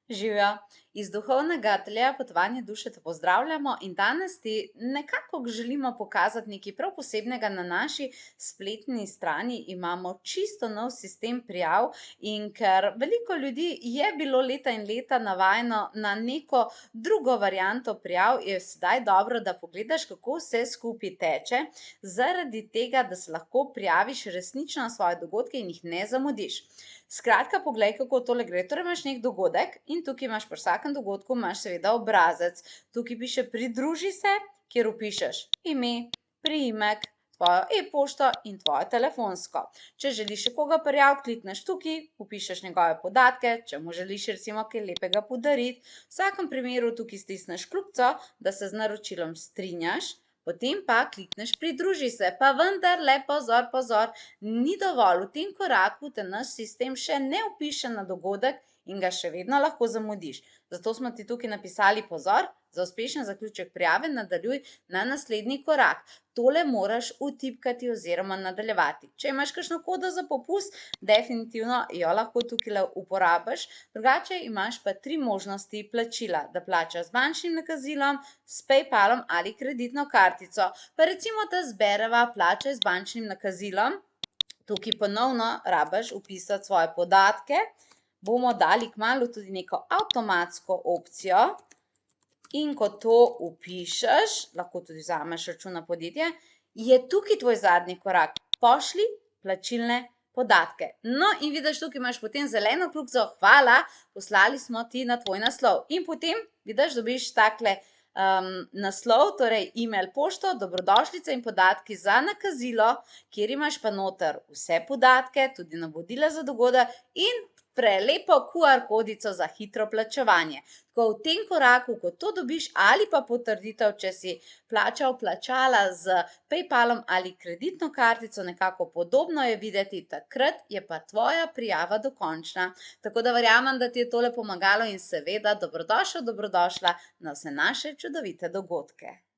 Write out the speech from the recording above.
Živijo. Iz duhovnega ateljeja Potovanje duše te pozdravljamo in danes ti nekako želimo pokazati nekaj prav posebnega. Na naši spletni strani imamo čisto nov sistem prijav, in ker veliko ljudi je bilo leta in leta navajeno na neko drugo varianto prijav, je sedaj dobro, da pogledaš, kako vse skupaj teče, zaradi tega, da se lahko prijaviš resnično na svoje dogodke in jih ne zamudiš. Skratka, poglej, kako tole gre. Torej imaš nek dogodek in tukaj imaš pri vsakem dogodku imaš seveda obrazec. Tukaj piše pridruži se, kjer vpišeš ime, priimek, tvojo e-pošto in tvojo telefonsko. Če želiš še koga prijaviti, klikneš tukaj, vpišeš njegove podatke, če mu želiš recimo kaj lepega podariti. V vsakem primeru tukaj stisneš kljukico, da se z naročilom strinjaš. Potem pa klikneš pridruži se, pa vendarle pozor, pozor, ni dovolj. V tem koraku te naš sistem še ne vpiše na dogodek in ga še vedno lahko zamudiš. Zato smo ti tukaj napisali pozor, za uspešen zaključek prijave nadaljuj na naslednji korak. Tole moraš vtipkati oziroma nadaljevati. Če imaš kakšno kodo za popust, definitivno jo lahko tukaj uporabiš. Drugače imaš pa 3 možnosti plačila, da plačaš z bančnim nakazilom, s PayPalom ali kreditno kartico. Pa recimo, da zbereva plačaj z bančnim nakazilom. Tukaj ponovno rabiš vpisati svoje podatke. Bomo dali kmalu tudi neko avtomatsko opcijo. In ko to vpišeš, lahko tudi vzameš račun na podjetje, je tukaj tvoj zadnji korak. Pošlji plačilne podatke. No, in vidiš, tukaj imaš potem zeleno kljukico, hvala, poslali smo ti na tvoj naslov. In potem, vidiš, dobiš takle naslov, torej e-mail, pošto, dobrodošlica in podatki za nakazilo, kjer imaš pa noter vse podatke, tudi navodila za dogodek in prelepo QR kodico za hitro plačevanje. Tako v tem koraku, ko to dobiš ali pa potrditev, če si plačala z PayPalom ali kreditno kartico, nekako podobno je videti, takrat je pa tvoja prijava dokončna. Tako da verjamem, da ti je tole pomagalo in seveda dobrodošel, dobrodošla na vse naše čudovite dogodke.